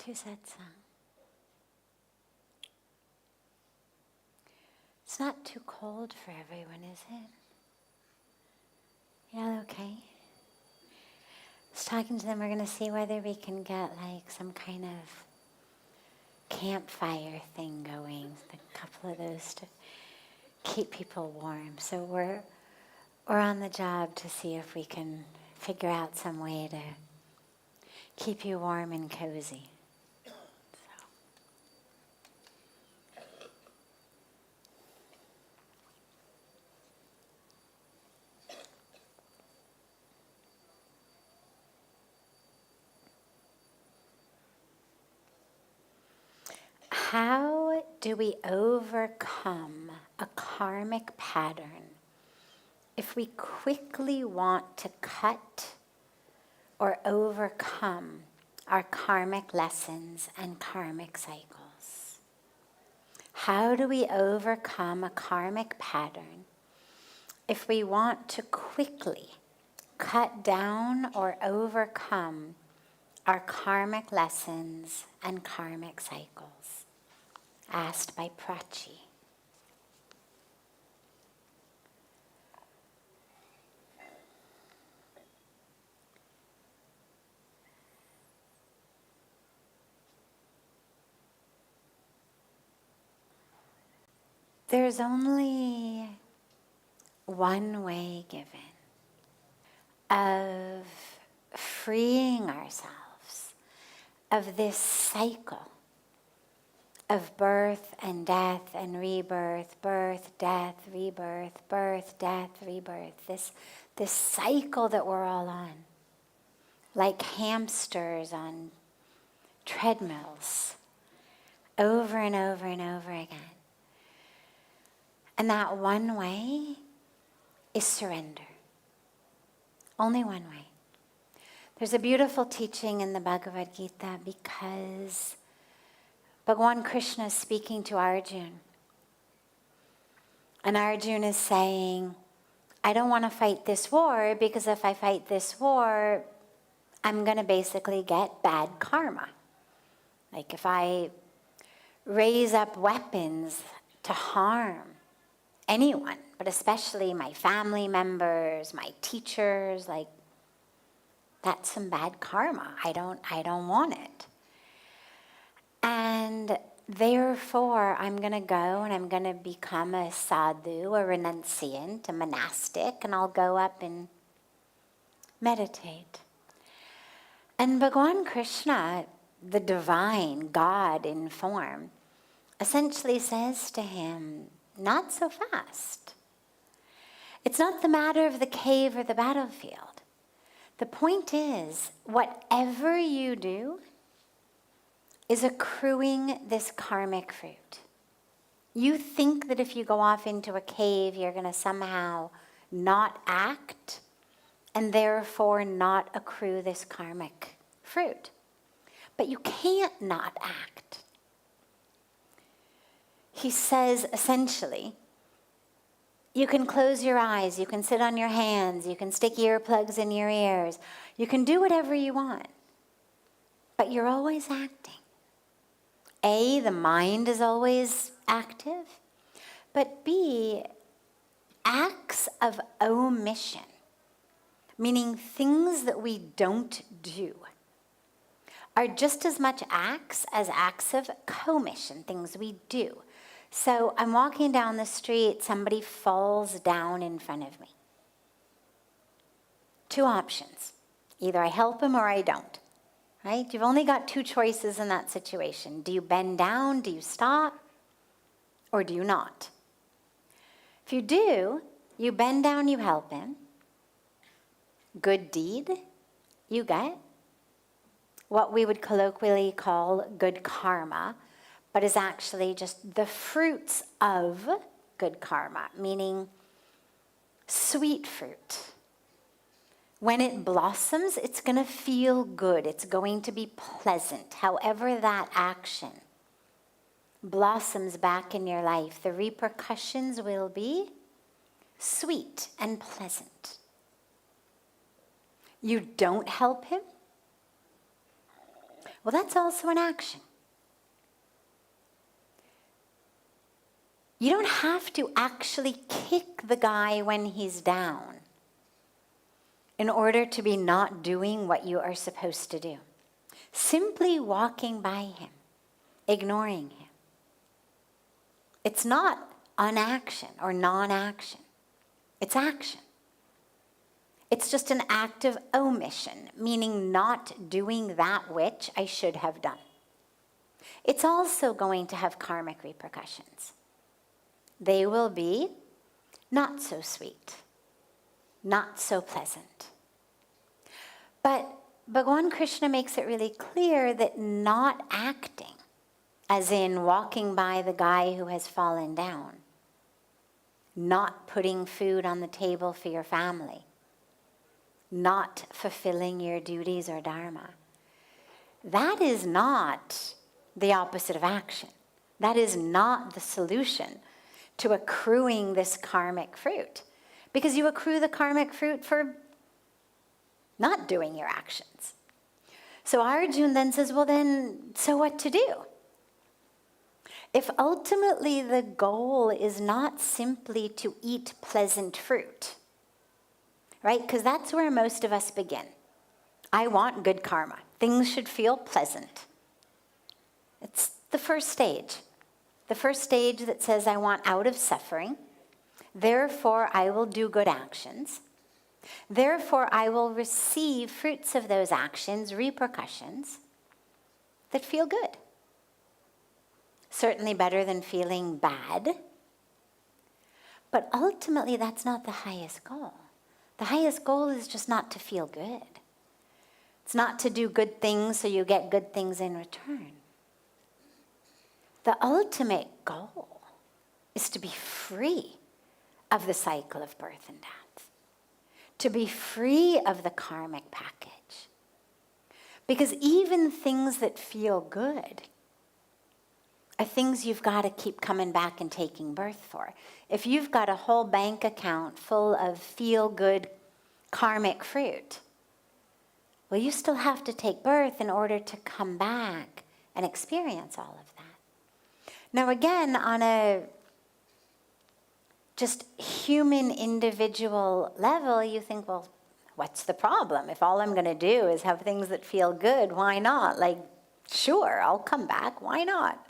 to Satsang. It's not too cold for everyone, is it? Yeah, okay. I was talking to them, we're going to see whether we can get like some kind of campfire thing going, a couple of those to keep people warm. So we're on the job to see if we can figure out some way to keep you warm and cozy. How do we overcome a karmic pattern if we quickly want to cut or overcome our karmic lessons and karmic cycles? How do we overcome a karmic pattern if we want to quickly cut down or overcome our karmic lessons and karmic cycles? Asked by Prachi. There's only one way given of freeing ourselves of this cycle of birth and death and rebirth, birth, death, rebirth, birth, death, rebirth. This cycle that we're all on, like hamsters on treadmills, over and over and over again. And that one way is surrender. Only one way. There's a beautiful teaching in the Bhagavad Gita because Bhagavan Krishna is speaking to Arjuna. And Arjuna is saying, I don't want to fight this war because if I fight this war, I'm going to basically get bad karma. Like if I raise up weapons to harm anyone, but especially my family members, my teachers, like that's some bad karma. I don't want it. And therefore, I'm going to go and I'm going to become a sadhu, a renunciant, a monastic, and I'll go up and meditate. And Bhagavan Krishna, the divine God in form, essentially says to him, not so fast. It's not the matter of the cave or the battlefield. The point is, whatever you do is accruing this karmic fruit. You think that if you go off into a cave, you're going to somehow not act and therefore not accrue this karmic fruit. But you can't not act. He says, essentially, you can close your eyes, you can sit on your hands, you can stick earplugs in your ears, you can do whatever you want, but you're always acting. A, the mind is always active, but B, acts of omission, meaning things that we don't do, are just as much acts as acts of commission, things we do. So I'm walking down the street, somebody falls down in front of me. Two options. Either I help him or I don't. Right? You've only got two choices in that situation. Do you bend down? Do you stop? Or do you not? If you do, you bend down, you help him. Good deed, you get. What we would colloquially call good karma, but is actually just the fruits of good karma, meaning sweet fruit. When it blossoms, it's going to feel good. It's going to be pleasant. However that action blossoms back in your life, the repercussions will be sweet and pleasant. You don't help him. Well, that's also an action. You don't have to actually kick the guy when he's down in order to be not doing what you are supposed to do. Simply walking by him, ignoring him. It's not unaction or non-action. It's action. It's just an act of omission, meaning not doing that which I should have done. It's also going to have karmic repercussions. They will be not so sweet, not so pleasant. But Bhagavan Krishna makes it really clear that not acting, as in walking by the guy who has fallen down, not putting food on the table for your family, not fulfilling your duties or dharma, that is not the opposite of action. That is not the solution to accruing this karmic fruit. Because you accrue the karmic fruit for not doing your actions. So Arjuna then says, well then, so what to do? If ultimately the goal is not simply to eat pleasant fruit, right? Because that's where most of us begin. I want good karma. Things should feel pleasant. It's the first stage. The first stage that says I want out of suffering. Therefore, I will do good actions. Therefore, I will receive fruits of those actions, repercussions, that feel good. Certainly better than feeling bad. But ultimately, that's not the highest goal. The highest goal is just not to feel good. It's not to do good things so you get good things in return. The ultimate goal is to be free of the cycle of birth and death. To be free of the karmic package. Because even things that feel good are things you've got to keep coming back and taking birth for. If you've got a whole bank account full of feel-good karmic fruit, well, you still have to take birth in order to come back and experience all of that. Now again, on a just human individual level, you think, well, what's the problem? If all I'm going to do is have things that feel good, why not? Like, sure, I'll come back, why not?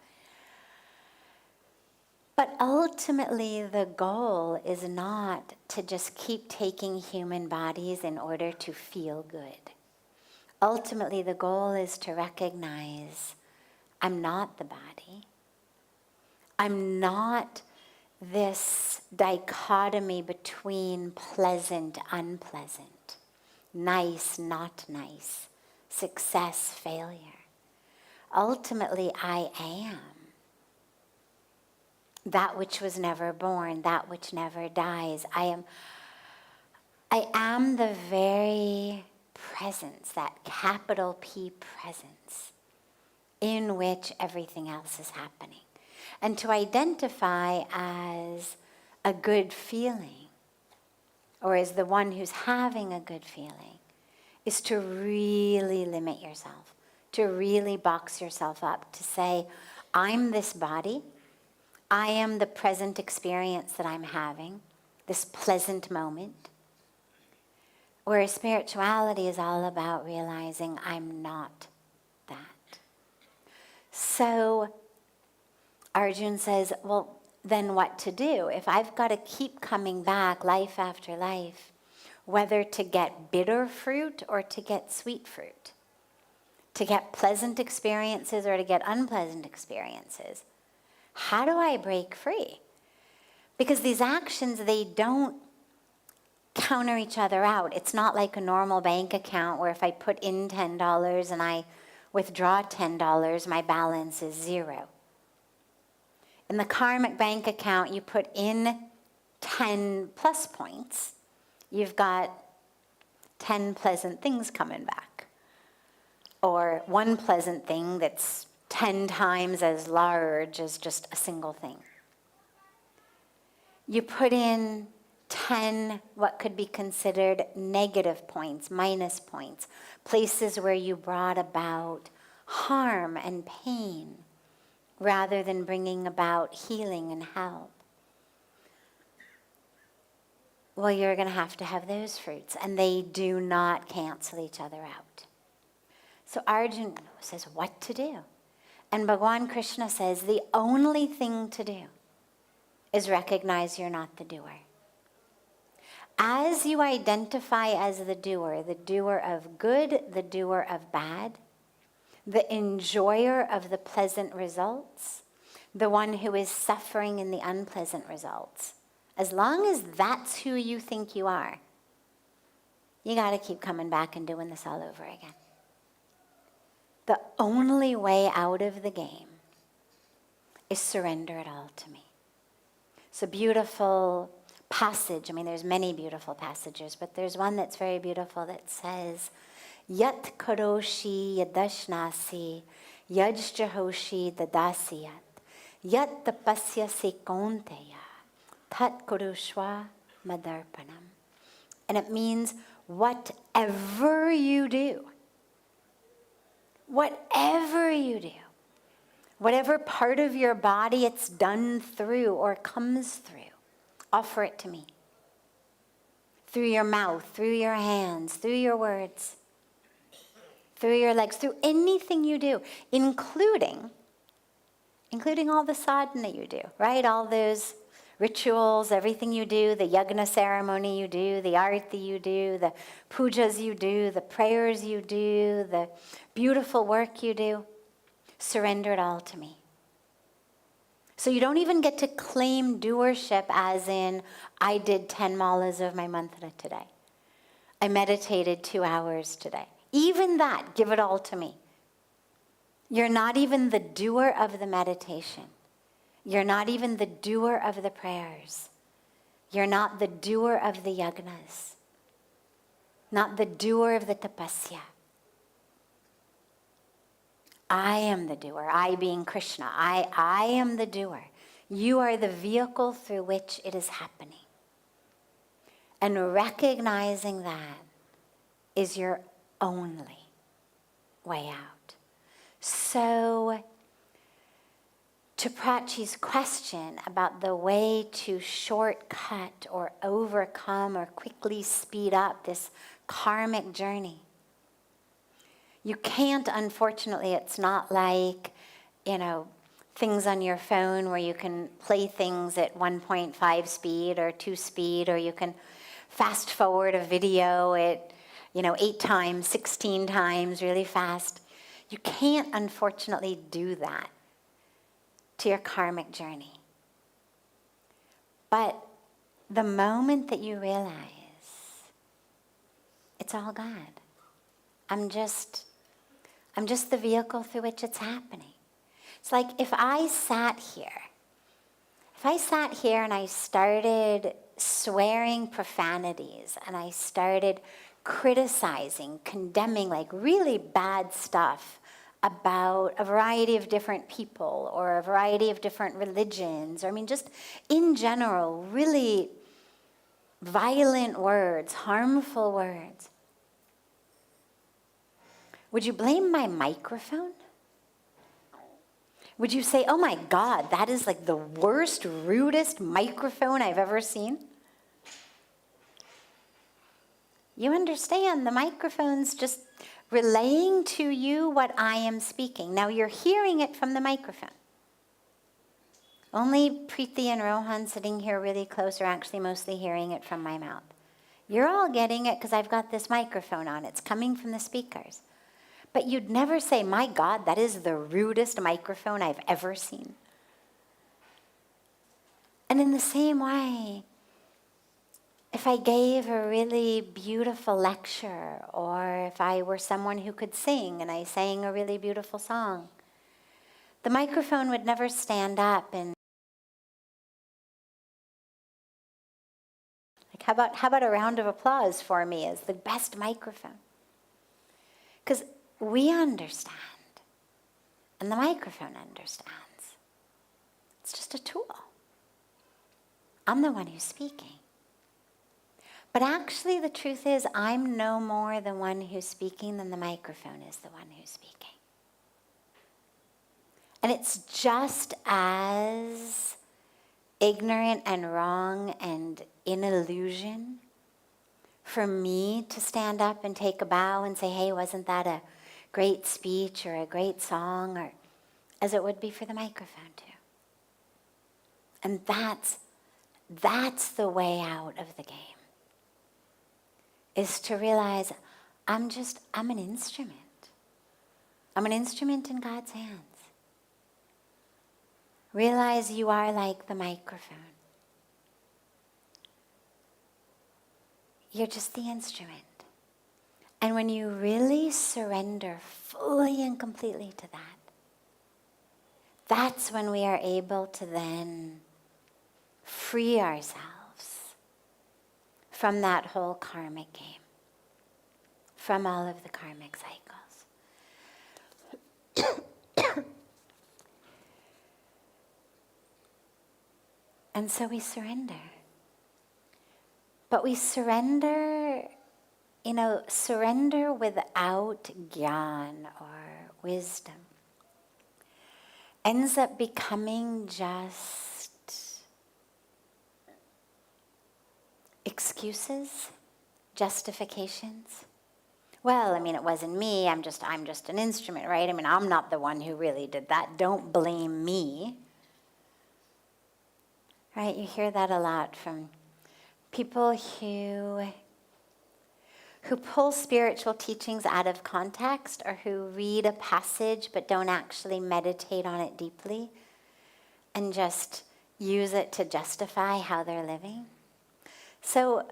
But ultimately, the goal is not to just keep taking human bodies in order to feel good. Ultimately, the goal is to recognize I'm not the body. I'm not this dichotomy between pleasant, unpleasant, nice, not nice, success, failure. Ultimately, I am that which was never born, that which never dies. I am the very presence, that capital P presence, in which everything else is happening. And to identify as a good feeling, or as the one who's having a good feeling, is to really limit yourself, to really box yourself up, to say, I'm this body, I am the present experience that I'm having, this pleasant moment, whereas spirituality is all about realizing I'm not that. So Arjuna says, well, then what to do? If I've got to keep coming back life after life, whether to get bitter fruit or to get sweet fruit, to get pleasant experiences or to get unpleasant experiences, how do I break free? Because these actions, they don't counter each other out. It's not like a normal bank account where if I put in $10 and I withdraw $10, my balance is zero. In the karmic bank account, you put in 10 plus points, you've got 10 pleasant things coming back. Or one pleasant thing that's 10 times as large as just a single thing. You put in 10 what could be considered negative points, minus points, places where you brought about harm and pain rather than bringing about healing and help, well, you're going to have those fruits, and they do not cancel each other out. So Arjuna says what to do. And Bhagavan Krishna says the only thing to do is recognize you're not the doer. As you identify as the doer of good, the doer of bad, the enjoyer of the pleasant results, the one who is suffering in the unpleasant results, as long as that's who you think you are, you got to keep coming back and doing this all over again. The only way out of the game is surrender it all to me. It's a beautiful passage. I mean, there's many beautiful passages, but there's one that's very beautiful that says, Yat karoshi yadashnasi, yajjahoshi dadasiyat, yat tapasyasi kaunteya, tat kurushva madarpanam. And it means whatever you do, whatever part of your body it's done through or comes through, offer it to me. Through your mouth, through your hands, through your words, through your legs, through anything you do, including all the sadhana you do, right? All those rituals, everything you do, the yagna ceremony you do, the arati you do, the pujas you do, the prayers you do, the beautiful work you do. Surrender it all to me. So you don't even get to claim doership as in, I did 10 malas of my mantra today. I meditated 2 hours today. Even that, give it all to me. You're not even the doer of the meditation. You're not even the doer of the prayers. You're not the doer of the yagnas. Not the doer of the tapasya. I am the doer, I being Krishna. I am the doer. You are the vehicle through which it is happening. And recognizing that is your only way out. So, to Prachi's question about the way to shortcut or overcome or quickly speed up this karmic journey, you can't, unfortunately. It's not like, things on your phone where you can play things at 1.5 speed or 2 speed, or you can fast forward a video at, 8 times, 16 times really fast. You can't, unfortunately, do that to your karmic journey. But the moment that you realize it's all God, I'm just the vehicle through which it's happening. It's like if I sat here and I started swearing profanities and I started criticizing, condemning, like really bad stuff about a variety of different people or a variety of different religions, or just in general, really violent words, harmful words, would you blame my microphone? Would you say, oh my God, that is like the worst, rudest microphone I've ever seen? You understand, the microphone's just relaying to you what I am speaking. Now you're hearing it from the microphone. Only Preeti and Rohan sitting here really close are actually mostly hearing it from my mouth. You're all getting it because I've got this microphone on. It's coming from the speakers. But you'd never say, my God, that is the rudest microphone I've ever seen. And in the same way, if I gave a really beautiful lecture, or if I were someone who could sing and I sang a really beautiful song, the microphone would never stand up and how about a round of applause for me as the best microphone? Because we understand, and the microphone understands. It's just a tool. I'm the one who's speaking. But actually the truth is I'm no more the one who's speaking than the microphone is the one who's speaking. And it's just as ignorant and wrong and in illusion for me to stand up and take a bow and say, hey, wasn't that a great speech or a great song, or as it would be for the microphone too. And that's the way out of the game, is to realize I'm an instrument. I'm an instrument in God's hands. Realize you are like the microphone. You're just the instrument. And when you really surrender fully and completely to that, that's when we are able to then free ourselves from that whole karmic game, from all of the karmic cycles. And so we surrender. But we surrender, surrender without gyan or wisdom ends up becoming just excuses, justifications. Well, it wasn't me, I'm just an instrument, right? I'm not the one who really did that. Don't blame me. Right? You hear that a lot from people who pull spiritual teachings out of context, or who read a passage but don't actually meditate on it deeply and just use it to justify how they're living. So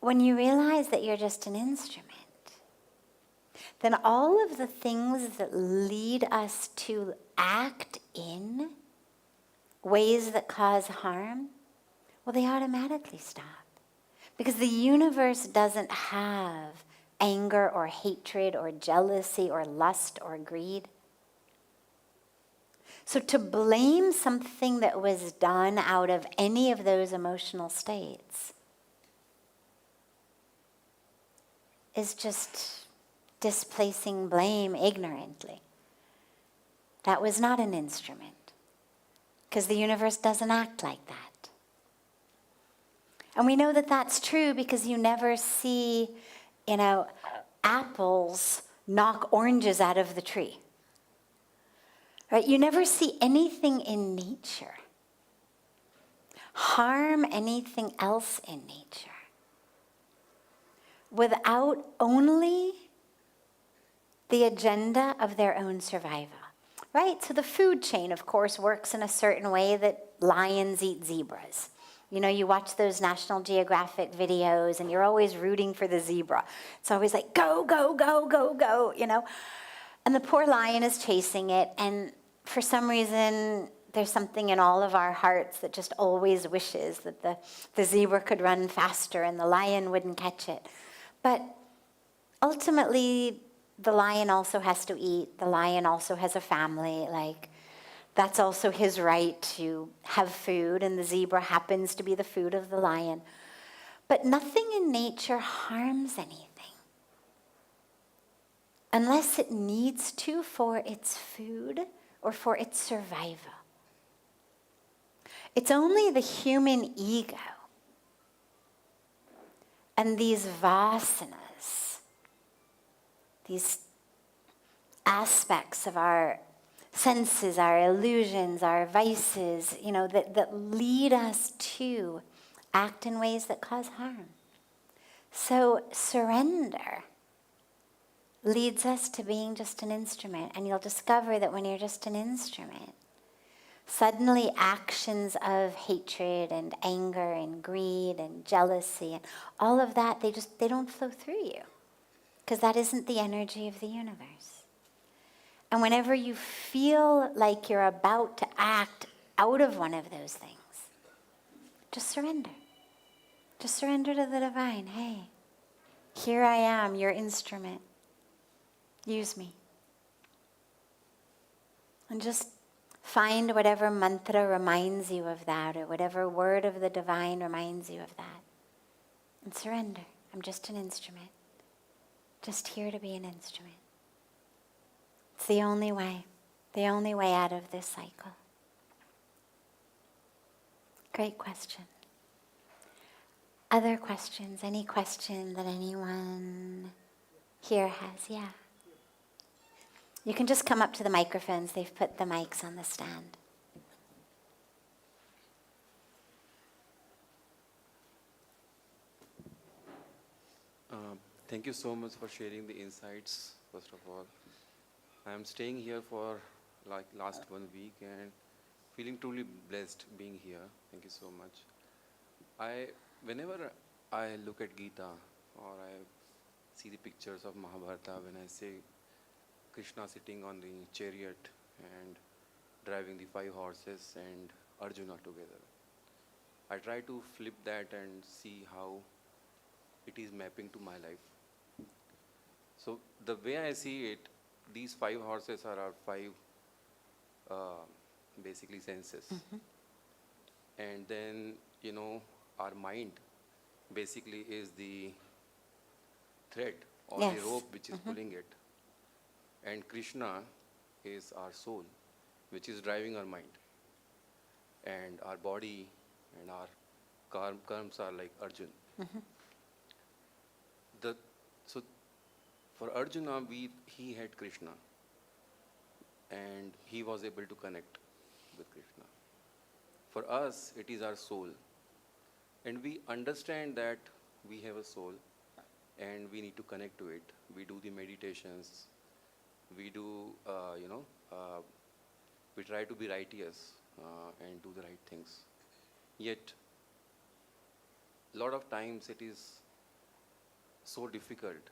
when you realize that you're just an instrument, then all of the things that lead us to act in ways that cause harm, well, they automatically stop. Because the universe doesn't have anger or hatred or jealousy or lust or greed. So to blame something that was done out of any of those emotional states is just displacing blame ignorantly. That was not an instrument. Because the universe doesn't act like that. And we know that that's true because you never see, apples knock oranges out of the tree. Right? You never see anything in nature harm anything else in nature without only the agenda of their own survival. Right? So the food chain, of course, works in a certain way that lions eat zebras. You watch those National Geographic videos and you're always rooting for the zebra. It's always like, go, go, go, go, go, And the poor lion is chasing it, and for some reason, there's something in all of our hearts that just always wishes that the zebra could run faster and the lion wouldn't catch it. But ultimately, the lion also has to eat. The lion also has a family. That's also his right to have food, and the zebra happens to be the food of the lion. But nothing in nature harms anything unless it needs to for its food or for its survival. It's only the human ego and these vasanas, these aspects of our senses, our illusions, our vices, that lead us to act in ways that cause harm. So surrender leads us to being just an instrument. And you'll discover that when you're just an instrument, suddenly actions of hatred and anger and greed and jealousy and all of that, they don't flow through you. Because that isn't the energy of the universe. And whenever you feel like you're about to act out of one of those things, just surrender. Just surrender to the divine. Hey, here I am, your instrument. Use me. And just find whatever mantra reminds you of that, or whatever word of the divine reminds you of that. And surrender. I'm just an instrument. Just here to be an instrument. It's the only way. The only way out of this cycle. Great question. Other questions? Any question that anyone here has? Yeah. You can just come up to the microphones. They've put the mics on the stand. Thank you so much for sharing the insights, first of all. I am staying here for like last 1 week and feeling truly blessed being here. Thank you so much. Whenever I look at Gita or I see the pictures of Mahabharata, when I see Krishna sitting on the chariot and driving the 5 horses and Arjuna together, I try to flip that and see how it is mapping to my life. So the way I see it, these 5 horses are our 5 basically senses. Mm-hmm. And then, our mind basically is the thread or Yes. the rope which is Mm-hmm. pulling it. And Krishna is our soul, which is driving our mind. And our body and our karms are like Arjun. Mm-hmm. So for Arjuna, he had Krishna. And he was able to connect with Krishna. For us, it is our soul. And we understand that we have a soul and we need to connect to it. We do the meditations. We do, we try to be righteous and do the right things. Yet, a lot of times it is so difficult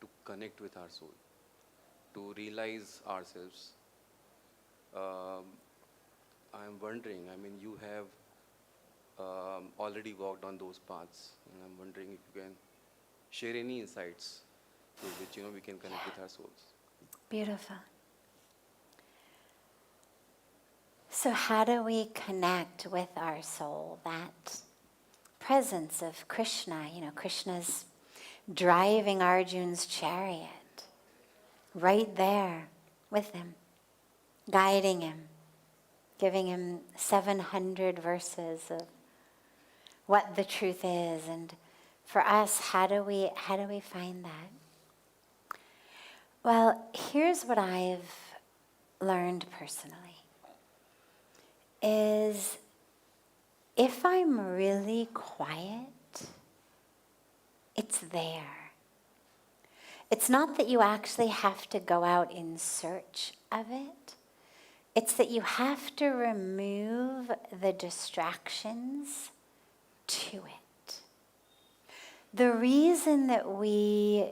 to connect with our soul, to realize ourselves. I'm wondering, you have already walked on those paths, and I'm wondering if you can share any insights through which we can connect with our souls. Beautiful. So how do we connect with our soul? That presence of Krishna, Krishna's driving Arjun's chariot, right there with him, guiding him, giving him 700 verses of what the truth is. And for us, how do we find that? Well, here's what I've learned personally, is if I'm really quiet, it's there. It's not that you actually have to go out in search of it. It's that you have to remove the distractions to it. The reason that we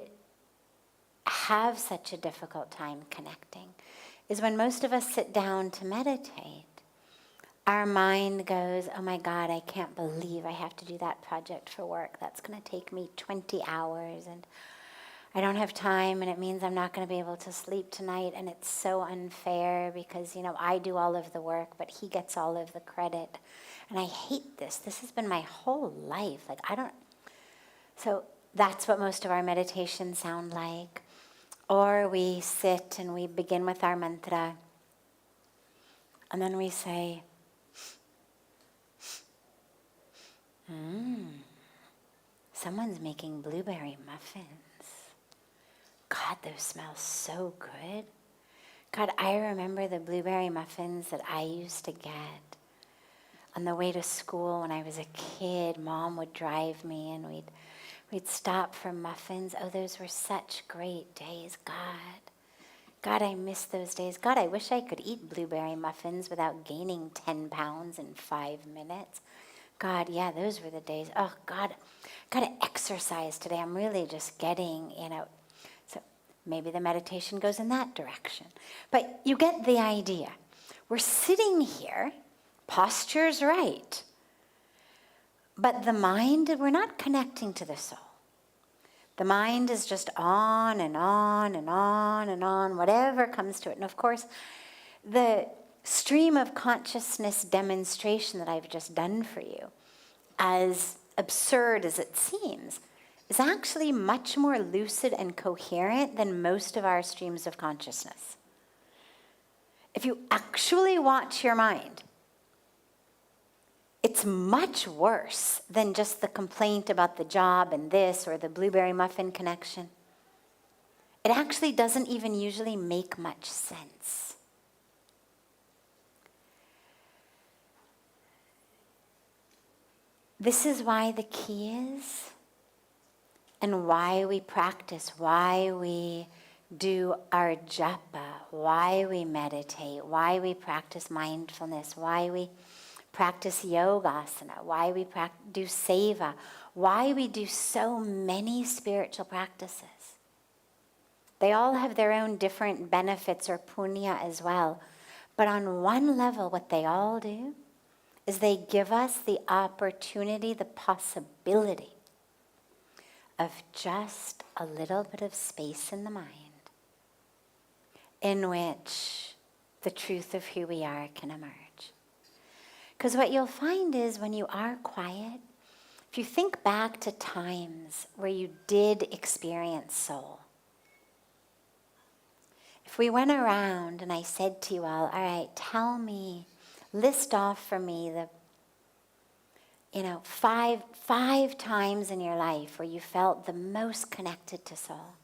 have such a difficult time connecting is when most of us sit down to meditate, our mind goes, oh my God, I can't believe I have to do that project for work. That's going to take me 20 hours and I don't have time, and it means I'm not going to be able to sleep tonight, and it's so unfair because, I do all of the work, but he gets all of the credit. And I hate this. This has been my whole life. So that's what most of our meditations sound like. Or we sit and we begin with our mantra, and then we say, someone's making blueberry muffins. God, those smell so good. God, I remember the blueberry muffins that I used to get on the way to school when I was a kid. Mom would drive me and we'd stop for muffins. Oh, those were such great days, God, I miss those days. God, I wish I could eat blueberry muffins without gaining 10 pounds in 5 minutes. God, yeah, those were the days. Oh, God, got to exercise today. I'm really just getting, So maybe the meditation goes in that direction. But you get the idea. We're sitting here, posture's right. But the mind, we're not connecting to the soul. The mind is just on and on and on and on, whatever comes to it. And of course, the stream of consciousness demonstration that I've just done for you, as absurd as it seems, is actually much more lucid and coherent than most of our streams of consciousness. If you actually watch your mind, it's much worse than just the complaint about the job and this or the blueberry muffin connection. It actually doesn't even usually make much sense. This is why the key is, and why we practice, why we do our japa, why we meditate, why we practice mindfulness, why we practice yogasana, why we do seva, why we do so many spiritual practices. They all have their own different benefits or punya as well. But on one level, what they all do is they give us the opportunity, the possibility of just a little bit of space in the mind in which the truth of who we are can emerge. Because what you'll find is when you are quiet, if you think back to times where you did experience soul, if we went around and I said to you all right, tell me, list off for me the, five times in your life where you felt the most connected to soul.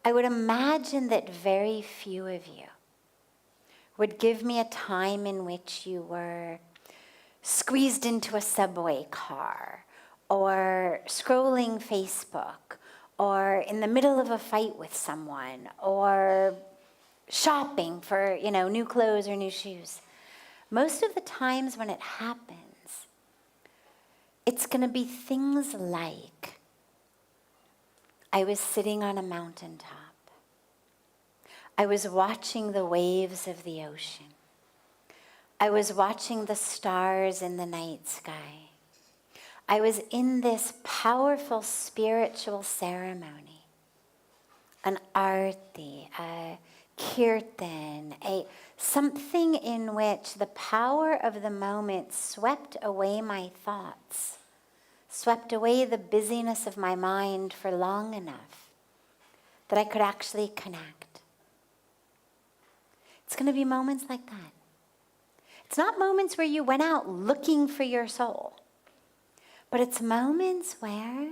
I would imagine that very few of you would give me a time in which you were squeezed into a subway car, or scrolling Facebook, or in the middle of a fight with someone, or shopping for, new clothes or new shoes. Most of the times when it happens, it's going to be things like, I was sitting on a mountaintop. I was watching the waves of the ocean. I was watching the stars in the night sky. I was in this powerful spiritual ceremony, an arti, a kirtan, something in which the power of the moment swept away my thoughts, swept away the busyness of my mind for long enough that I could actually connect. It's going to be moments like that. It's not moments where you went out looking for your soul, but it's moments where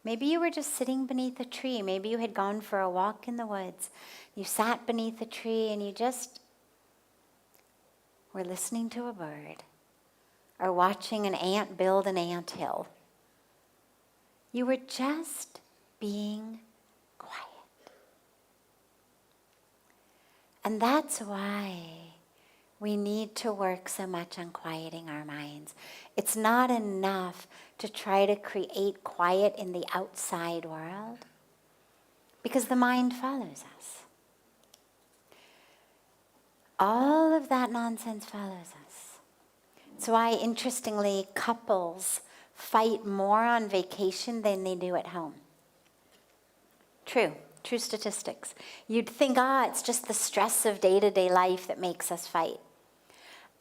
maybe you were just sitting beneath a tree. Maybe you had gone for a walk in the woods. You sat beneath a tree and you just were listening to a bird or watching an ant build an anthill. You were just being quiet. And that's why we need to work so much on quieting our minds. It's not enough to try to create quiet in the outside world, because the mind follows us. All of that nonsense follows us. That's why, interestingly, couples fight more on vacation than they do at home. True statistics. You'd think, it's just the stress of day-to-day life that makes us fight.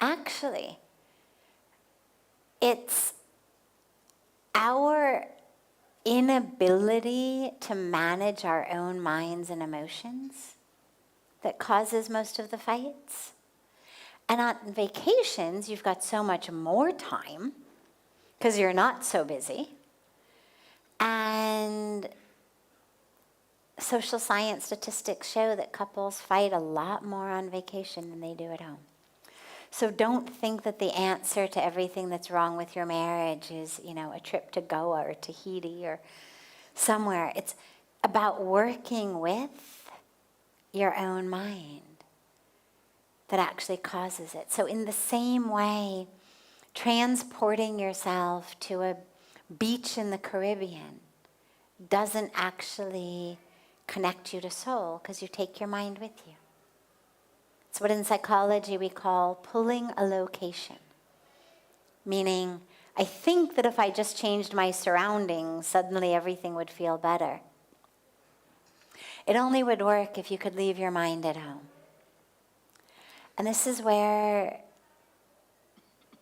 Actually, it's our inability to manage our own minds and emotions that causes most of the fights. And on vacations, you've got so much more time because you're not so busy. And social science statistics show that couples fight a lot more on vacation than they do at home. So don't think that the answer to everything that's wrong with your marriage is, a trip to Goa or Tahiti or somewhere. It's about working with your own mind that actually causes it. So in the same way, transporting yourself to a beach in the Caribbean doesn't actually connect you to soul, because you take your mind with you. It's what in psychology we call pulling a location. Meaning, I think that if I just changed my surroundings, suddenly everything would feel better. It only would work if you could leave your mind at home. And this is where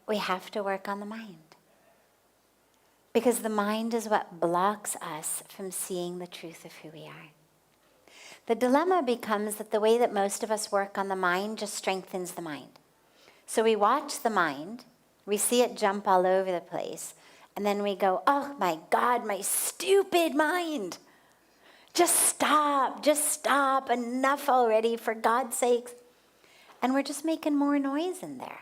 we have to work on the mind. Because the mind is what blocks us from seeing the truth of who we are. The dilemma becomes that the way that most of us work on the mind just strengthens the mind. So we watch the mind, we see it jump all over the place, and then we go, oh my God, my stupid mind. Just stop, enough already, for God's sakes. And we're just making more noise in there.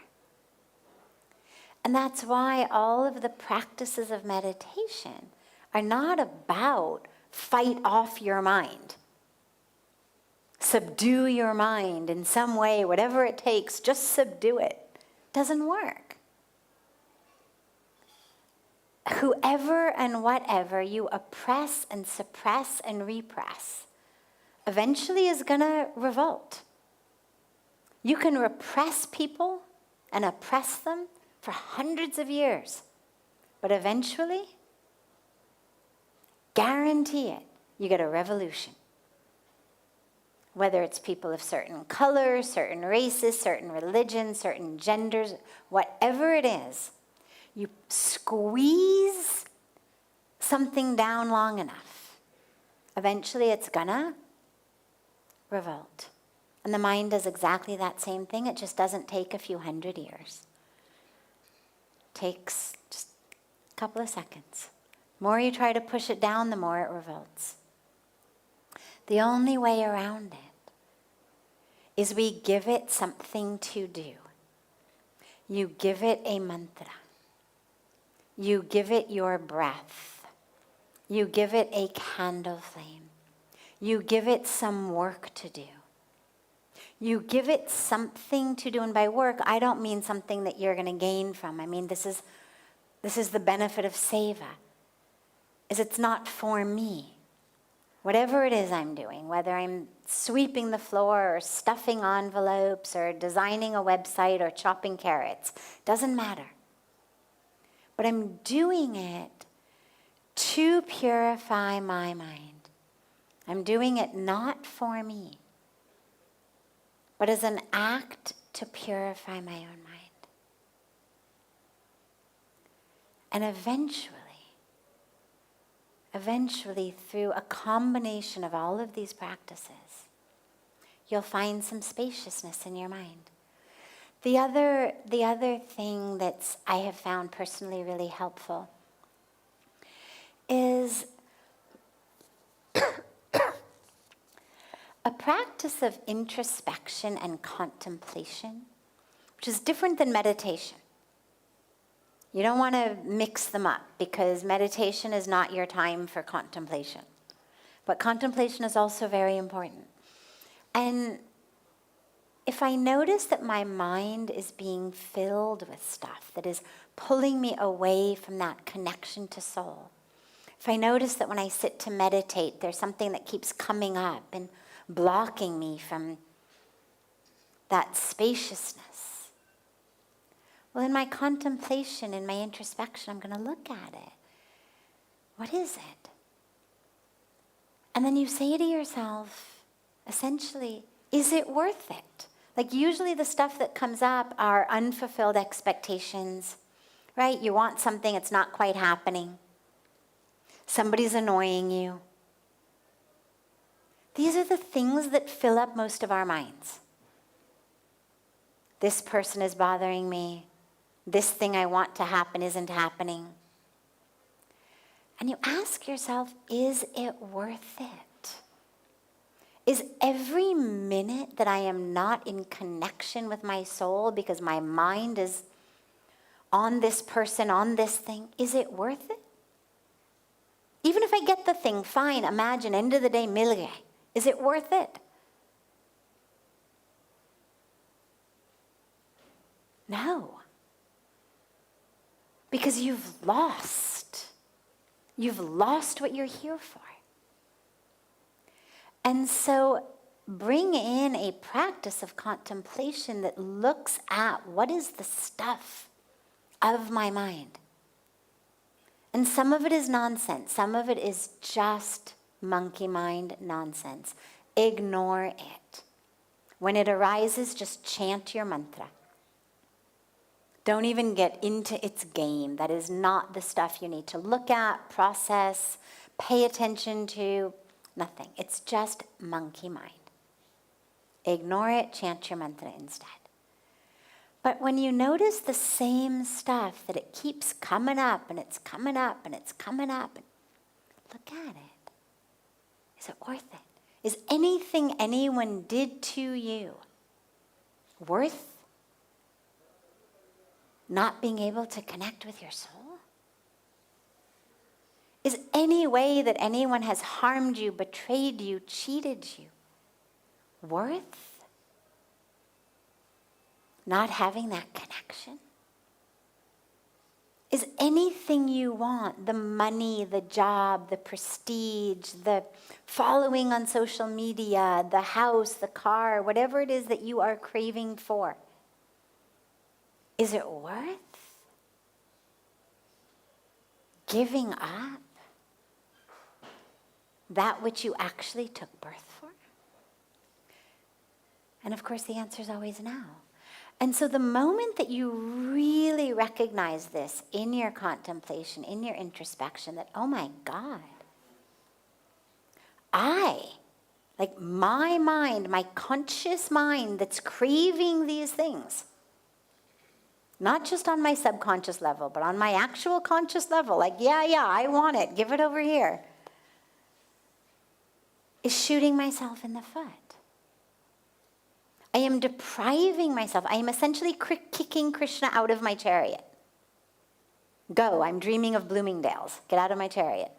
And that's why all of the practices of meditation are not about fight off your mind. Subdue your mind in some way, whatever it takes, just subdue it. Doesn't work. Whoever and whatever you oppress and suppress and repress eventually is going to revolt. You can repress people and oppress them for hundreds of years, but eventually, guarantee it, you get a revolution. Whether it's people of certain colors, certain races, certain religions, certain genders, whatever it is, you squeeze something down long enough, eventually it's gonna revolt. And the mind does exactly that same thing. It just doesn't take a few hundred years. It takes just a couple of seconds. The more you try to push it down, the more it revolts. The only way around it is we give it something to do. You give it a mantra. You give it your breath. You give it a candle flame. You give it some work to do. You give it something to do, and by work, I don't mean something that you're going to gain from. I mean, this is the benefit of seva, is it's not for me. Whatever it is I'm doing, whether I'm sweeping the floor or stuffing envelopes or designing a website or chopping carrots, doesn't matter. But I'm doing it to purify my mind. I'm doing it not for me, but as an act to purify my own mind. And eventually, through a combination of all of these practices, you'll find some spaciousness in your mind. The other thing that I have found personally really helpful is a practice of introspection and contemplation, which is different than meditation. You don't want to mix them up, because meditation is not your time for contemplation. But contemplation is also very important. And if I notice that my mind is being filled with stuff that is pulling me away from that connection to soul, if I notice that when I sit to meditate, there's something that keeps coming up and blocking me from that spaciousness, well, in my contemplation, in my introspection, I'm going to look at it. What is it? And then you say to yourself, essentially, is it worth it? Like, usually the stuff that comes up are unfulfilled expectations, right? You want something, it's not quite happening. Somebody's annoying you. These are the things that fill up most of our minds. This person is bothering me. This thing I want to happen isn't happening. And you ask yourself, is it worth it? Is every minute that I am not in connection with my soul because my mind is on this person, on this thing, is it worth it? Even if I get the thing, fine, imagine, end of the day, mil gaye. Is it worth it? No. Because you've lost. You've lost what you're here for. And so bring in a practice of contemplation that looks at what is the stuff of my mind. And some of it is nonsense. Some of it is just monkey mind nonsense. Ignore it. When it arises, just chant your mantra. Don't even get into its game. That is not the stuff you need to look at, process, pay attention to. Nothing. It's just monkey mind. Ignore it, chant your mantra instead. But when you notice the same stuff, that it keeps coming up and it's coming up and it's coming up, look at it. Is it worth it? Is anything anyone did to you worth not being able to connect with your soul? Is any way that anyone has harmed you, betrayed you, cheated you worth not having that connection? Is anything you want, the money, the job, the prestige, the following on social media, the house, the car, whatever it is that you are craving for, is it worth giving up that which you actually took birth for? And of course the answer is always no. And so the moment that you really recognize this in your contemplation, in your introspection, that, oh my God, my mind, my conscious mind that's craving these things, not just on my subconscious level, but on my actual conscious level, yeah, I want it, give it over here, is shooting myself in the foot. I am depriving myself. I am essentially kicking Krishna out of my chariot. Go, I'm dreaming of Bloomingdale's. Get out of my chariot.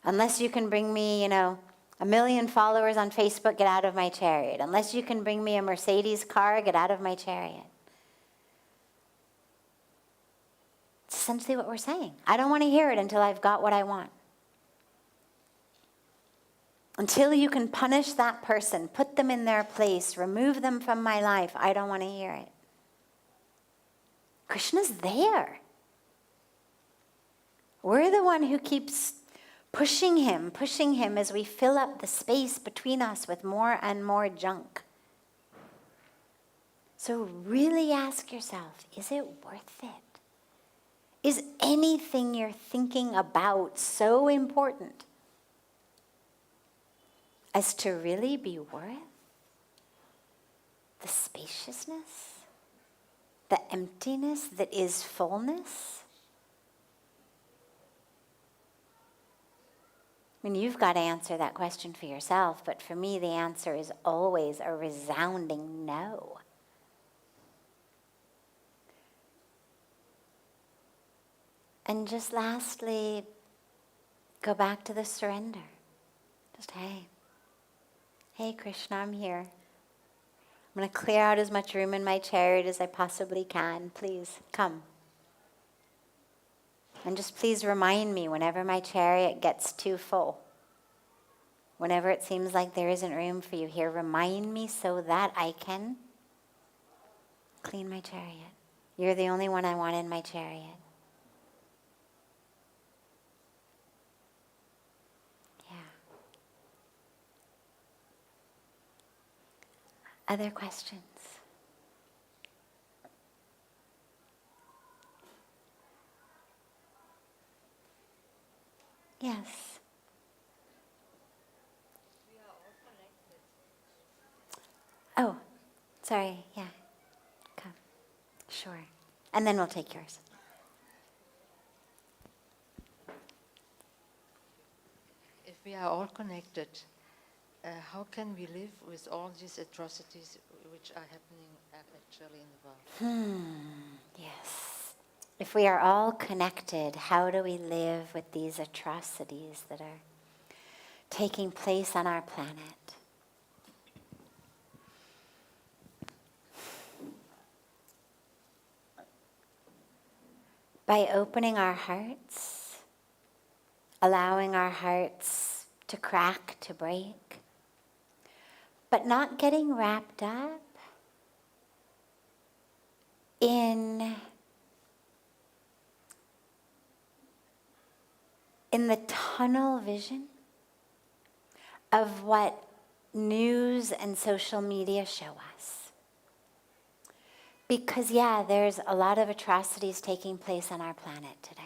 Unless you can bring me, 1 million followers on Facebook, get out of my chariot. Unless you can bring me a Mercedes car, get out of my chariot. It's essentially what we're saying. I don't want to hear it until I've got what I want. Until you can punish that person, put them in their place, remove them from my life, I don't want to hear it. Krishna's there. We're the one who keeps pushing him as we fill up the space between us with more and more junk. So really ask yourself, is it worth it? Is anything you're thinking about so important as to really be worth the spaciousness, the emptiness that is fullness? I mean, you've got to answer that question for yourself, but for me, the answer is always a resounding no. And just lastly, go back to the surrender. Just, Hey, Krishna, I'm here. I'm going to clear out as much room in my chariot as I possibly can. Please, come. And just please remind me whenever my chariot gets too full. Whenever it seems like there isn't room for you here, remind me so that I can clean my chariot. You're the only one I want in my chariot. Other questions? Yes. Oh, sorry. Yeah. Come. Sure. And then we'll take yours. If we are all connected, how can we live with all these atrocities which are happening actually in the world? Yes. If we are all connected, how do we live with these atrocities that are taking place on our planet? By opening our hearts, allowing our hearts to crack, to break, but not getting wrapped up in the tunnel vision of what news and social media show us. Because, there's a lot of atrocities taking place on our planet today.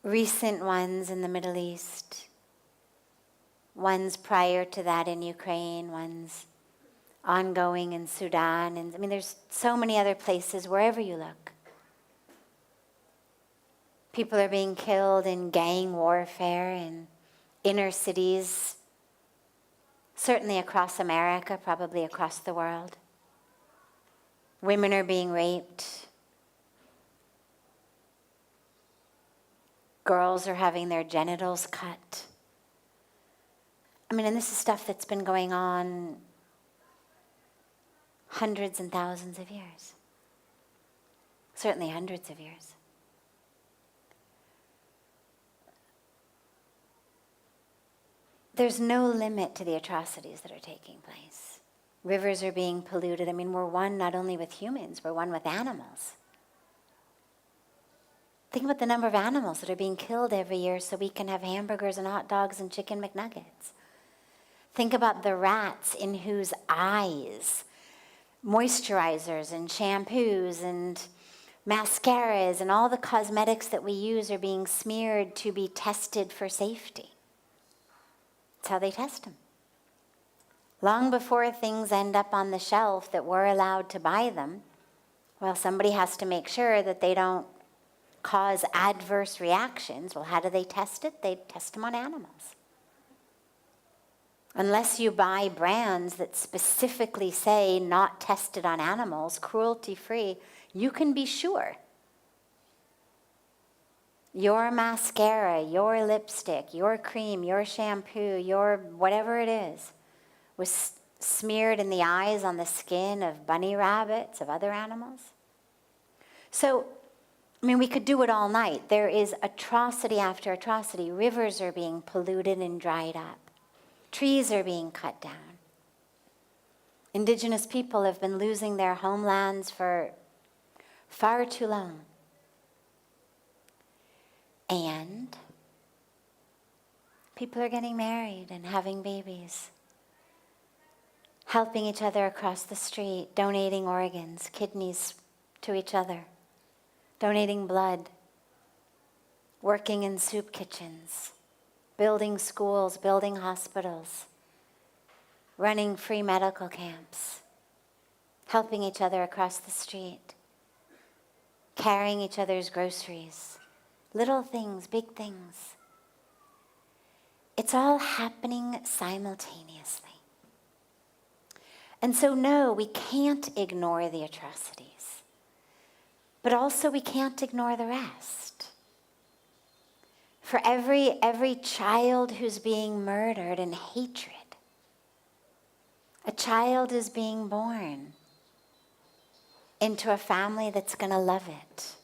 recent ones in the Middle East, ones prior to that in Ukraine, ones ongoing in Sudan, and I mean there's so many other places wherever you look. People are being killed in gang warfare in inner cities, certainly across America, probably across the world. Women are being raped. Girls are having their genitals cut. I mean, and this is stuff that's been going on hundreds and thousands of years. Certainly hundreds of years. There's no limit to the atrocities that are taking place. Rivers are being polluted. I mean, we're one not only with humans, we're one with animals. Think about the number of animals that are being killed every year so we can have hamburgers and hot dogs and chicken McNuggets. Think about the rats in whose eyes moisturizers and shampoos and mascaras and all the cosmetics that we use are being smeared to be tested for safety. That's how they test them. Long before things end up on the shelf that we're allowed to buy them, well, somebody has to make sure that they don't cause adverse reactions. Well, how do they test it? They test them on animals. Unless you buy brands that specifically say not tested on animals, cruelty-free, you can be sure your mascara, your lipstick, your cream, your shampoo, your whatever it is, was smeared in the eyes, on the skin of bunny rabbits, of other animals. So, I mean, we could do it all night. There is atrocity after atrocity. Rivers are being polluted and dried up. Trees are being cut down. Indigenous people have been losing their homelands for far too long. And people are getting married and having babies, helping each other across the street, donating organs, kidneys to each other, donating blood, working in soup kitchens, building schools, building hospitals, running free medical camps, helping each other across the street, carrying each other's groceries. Little things, big things. It's all happening simultaneously. And so no, we can't ignore the atrocities. But also we can't ignore the rest. For every child who's being murdered in hatred, a child is being born into a family that's going to love it,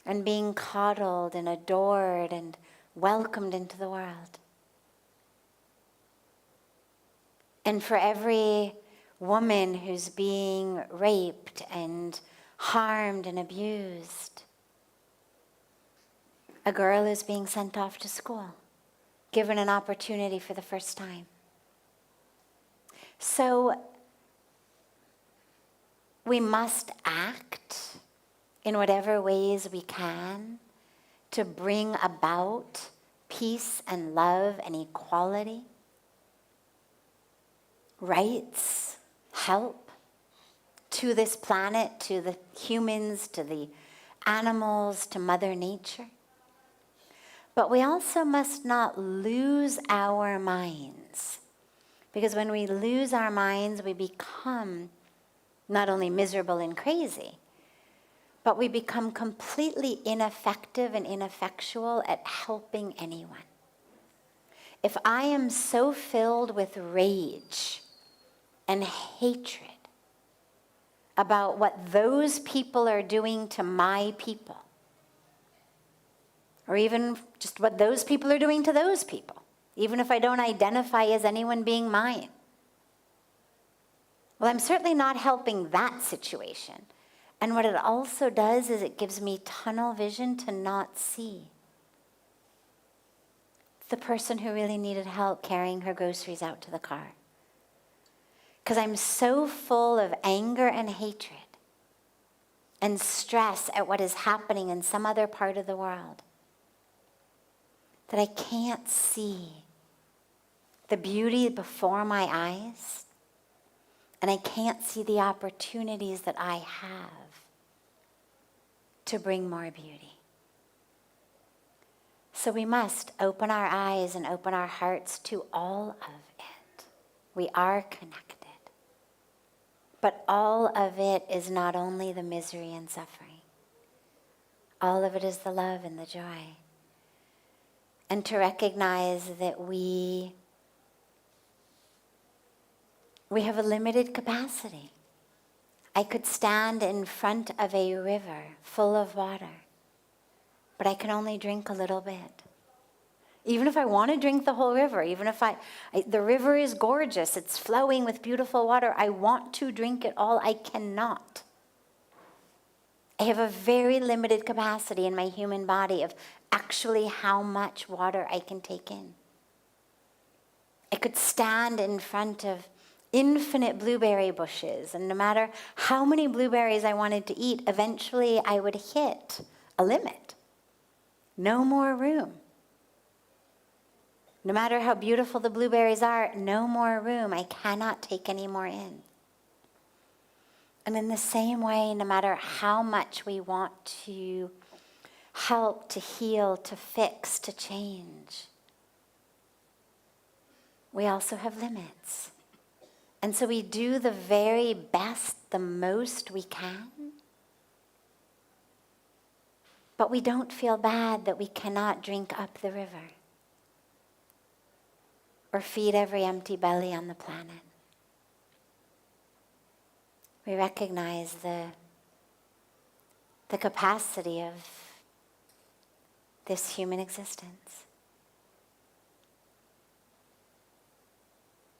and being coddled and adored and welcomed into the world. And for every woman who's being raped and harmed and abused, a girl is being sent off to school, given an opportunity for the first time. So we must act in whatever ways we can to bring about peace and love and equality, rights, help to this planet, to the humans, to the animals, to Mother Nature. But we also must not lose our minds, because when we lose our minds, we become not only miserable and crazy, but we become completely ineffective and ineffectual at helping anyone. If I am so filled with rage and hatred about what those people are doing to my people, or even just what those people are doing to those people, even if I don't identify as anyone being mine, well, I'm certainly not helping that situation. And what it also does is it gives me tunnel vision to not see the person who really needed help carrying her groceries out to the car. Because I'm so full of anger and hatred and stress at what is happening in some other part of the world, that I can't see the beauty before my eyes, and I can't see the opportunities that I have to bring more beauty. So we must open our eyes and open our hearts to all of it. We are connected. But all of it is not only the misery and suffering. All of it is the love and the joy. And to recognize that we have a limited capacity. I could stand in front of a river full of water, but I can only drink a little bit. Even if I want to drink the whole river, even if the river is gorgeous, it's flowing with beautiful water, I want to drink it all, I cannot. I have a very limited capacity in my human body of actually how much water I can take in. I could stand in front of infinite blueberry bushes, and no matter how many blueberries I wanted to eat, eventually I would hit a limit. No more room. No matter how beautiful the blueberries are, no more room. I cannot take any more in. And in the same way, no matter how much we want to help, to heal, to fix, to change, we also have limits. And so we do the very best, the most we can, but we don't feel bad that we cannot drink up the river or feed every empty belly on the planet. We recognize the capacity of this human existence.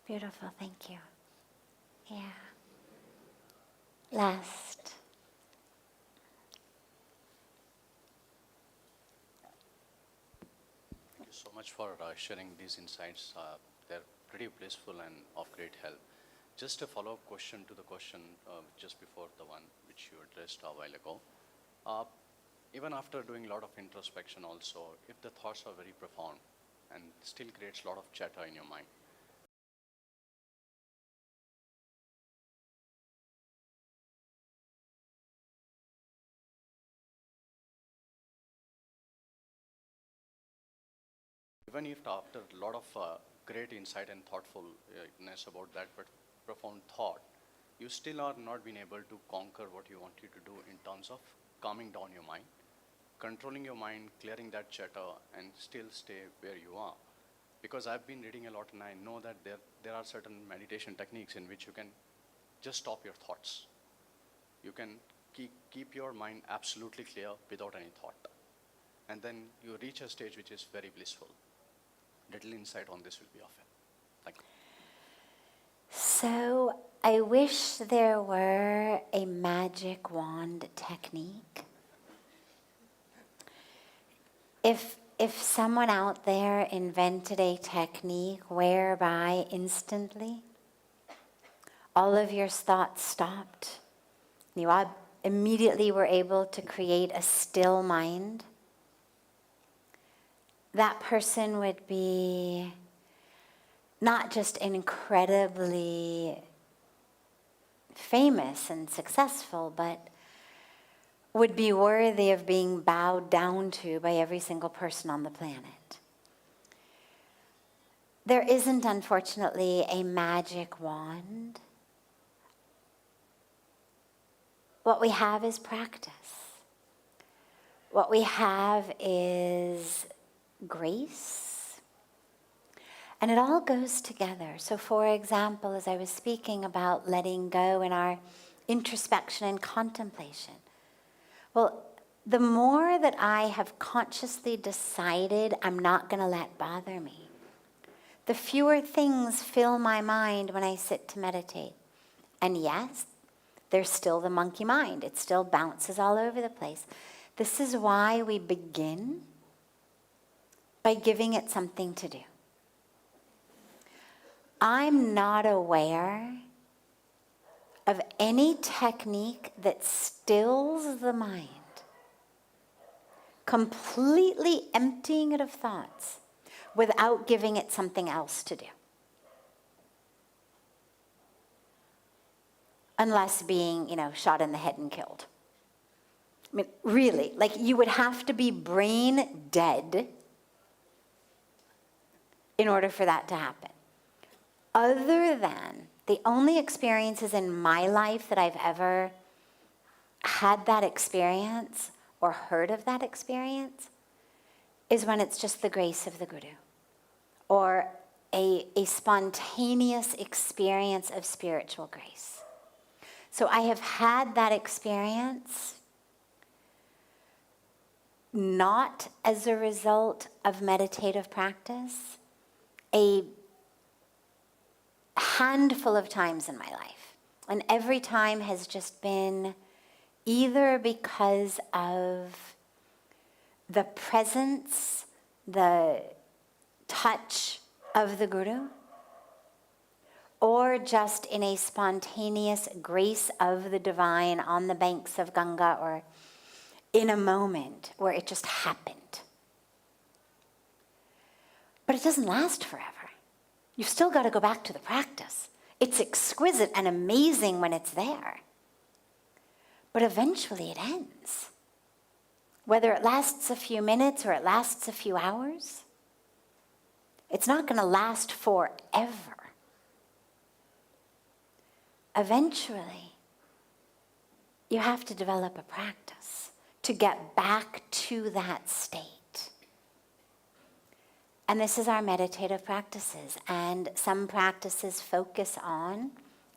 Beautiful, thank you. Yeah. Last. Thank you so much for sharing these insights. They're pretty blissful and of great help. Just a follow-up question to the question just before the one which you addressed a while ago. Even after doing a lot of introspection also, if the thoughts are very profound and still creates a lot of chatter in your mind, even if after a lot of great insight and thoughtfulness about that but profound thought, you still are not being able to conquer what you wanted to do in terms of calming down your mind, controlling your mind, clearing that chatter, and still stay where you are. Because I've been reading a lot and I know that there are certain meditation techniques in which you can just stop your thoughts. You can keep your mind absolutely clear without any thought. And then you reach a stage which is very blissful. Little insight on this will be of help. Thank you. So I wish there were a magic wand technique. If someone out there invented a technique whereby instantly all of your thoughts stopped, you immediately were able to create a still mind, that person would be not just incredibly famous and successful, but would be worthy of being bowed down to by every single person on the planet. There isn't, unfortunately, a magic wand. What we have is practice. What we have is grace. And it all goes together. So for example, as I was speaking about letting go in our introspection and contemplation, well, the more that I have consciously decided I'm not going to let bother me, the fewer things fill my mind when I sit to meditate. And yes, there's still the monkey mind. It still bounces all over the place. This is why we begin by giving it something to do. I'm not aware of any technique that stills the mind, completely emptying it of thoughts without giving it something else to do. Unless being, shot in the head and killed. I mean, really, like you would have to be brain dead in order for that to happen. Other than the only experiences in my life that I've ever had that experience or heard of that experience is when it's just the grace of the Guru or a spontaneous experience of spiritual grace. So I have had that experience not as a result of meditative practice, a handful of times in my life. And every time has just been either because of the presence, the touch of the Guru, or just in a spontaneous grace of the divine on the banks of Ganga, or in a moment where it just happened. But it doesn't last forever. You've still got to go back to the practice. It's exquisite and amazing when it's there. But eventually it ends. Whether it lasts a few minutes or it lasts a few hours, it's not going to last forever. Eventually, you have to develop a practice to get back to that state. And this is our meditative practices. And some practices focus on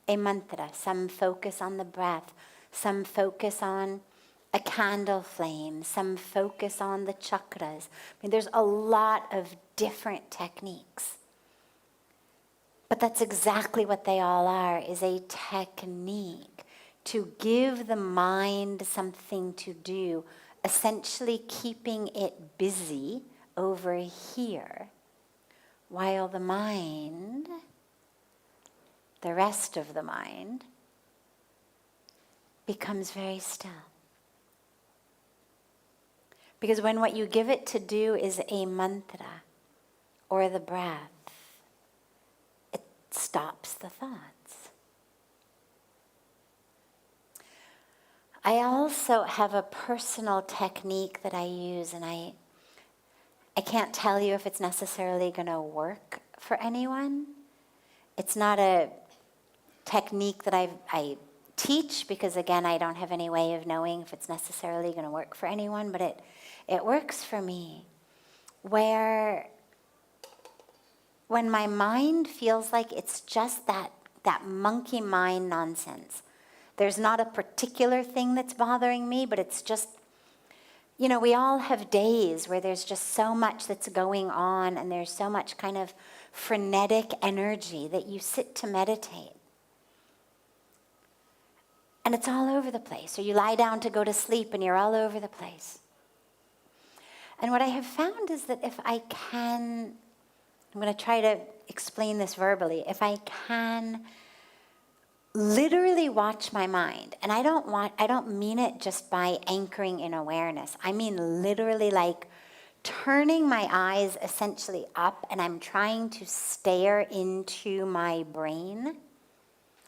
a mantra, some focus on the breath, some focus on a candle flame, some focus on the chakras. I mean, there's a lot of different techniques. But that's exactly what they all are, is a technique to give the mind something to do, essentially keeping it busy over here, while the mind, the rest of the mind, becomes very still. Because when what you give it to do is a mantra or the breath, it stops the thoughts. I also have a personal technique that I use, and I can't tell you if it's necessarily going to work for anyone. It's not a technique that I teach, because again, I don't have any way of knowing if it's necessarily going to work for anyone, but it works for me, where when my mind feels like it's just that monkey mind nonsense, there's not a particular thing that's bothering me, but it's just, we all have days where there's just so much that's going on, and there's so much kind of frenetic energy that you sit to meditate. And it's all over the place. Or you lie down to go to sleep and you're all over the place. And what I have found is that if I can, I'm going to try to explain this verbally, if I can literally watch my mind, and I don't mean it just by anchoring in awareness. I mean literally like turning my eyes essentially up, and I'm trying to stare into my brain,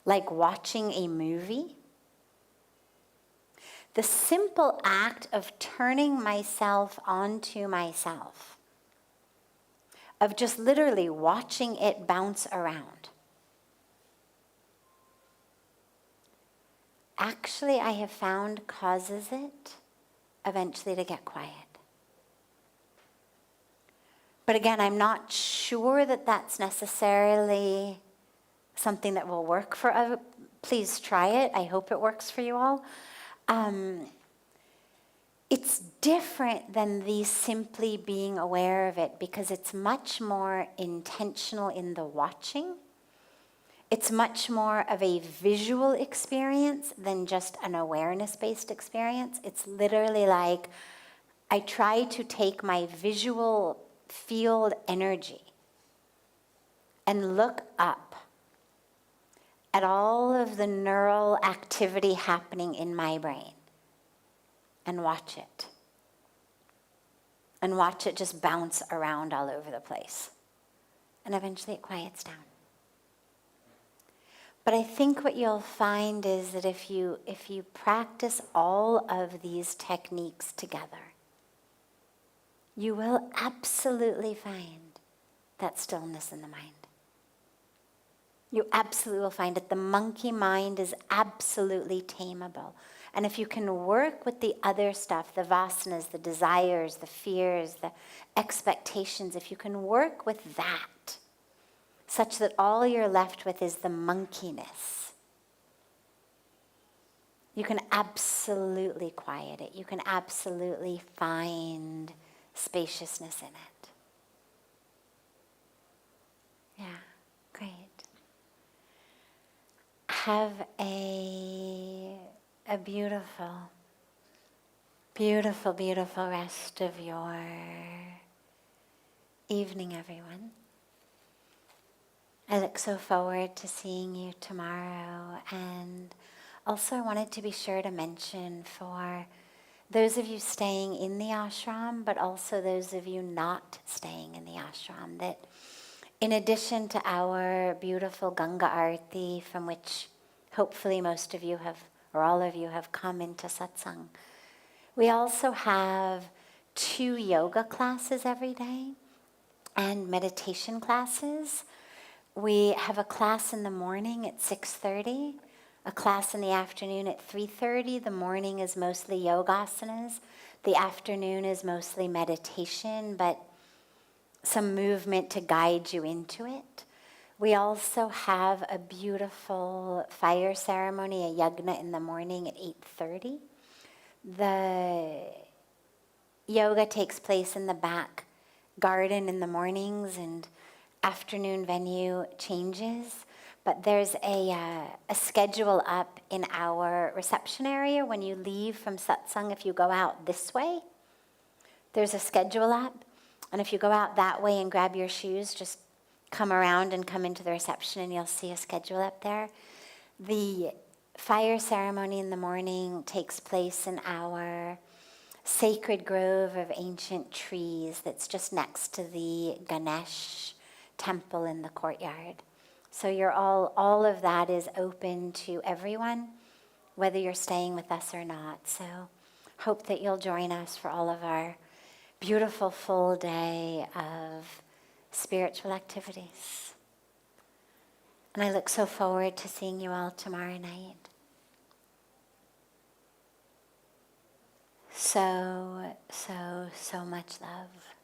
like watching a movie. The simple act of turning myself onto myself, of just literally watching it bounce around. Actually, I have found causes it eventually to get quiet. But again, I'm not sure that that's necessarily something that will work for other. Please try it. I hope it works for you all. It's different than the simply being aware of it, because it's much more intentional in the watching. It's much more of a visual experience than just an awareness-based experience. It's literally like I try to take my visual field energy and look up at all of the neural activity happening in my brain and watch it. And watch it just bounce around all over the place. And eventually it quiets down. But I think what you'll find is that if you practice all of these techniques together, you will absolutely find that stillness in the mind. You absolutely will find it. The monkey mind is absolutely tameable. And if you can work with the other stuff, the vasanas, the desires, the fears, the expectations, if you can work with that, such that all you're left with is the monkeyness, you can absolutely quiet it. You can absolutely find spaciousness in it. Yeah, great. Have a beautiful, beautiful, beautiful rest of your evening, everyone. I look so forward to seeing you tomorrow. And also I wanted to be sure to mention for those of you staying in the ashram, but also those of you not staying in the ashram, that in addition to our beautiful Ganga Arati, from which hopefully most of you have, or all of you have come into satsang, we also have 2 yoga classes every day and meditation classes. We have a class in the morning at 6:30, a class in the afternoon at 3:30. The morning is mostly yogasanas. The afternoon is mostly meditation, but some movement to guide you into it. We also have a beautiful fire ceremony, a yagna in the morning at 8:30. The yoga takes place in the back garden in the mornings, and afternoon venue changes, but there's a schedule up in our reception area when you leave from satsang. If you go out this way, there's a schedule up, and if you go out that way and grab your shoes, just come around and come into the reception and you'll see a schedule up there. The fire ceremony in the morning takes place in our sacred grove of ancient trees that's just next to the Ganesh temple in the courtyard. So you're all of that is open to everyone, whether you're staying with us or not. So hope that you'll join us for all of our beautiful full day of spiritual activities. And I look so forward to seeing you all tomorrow night. So much love.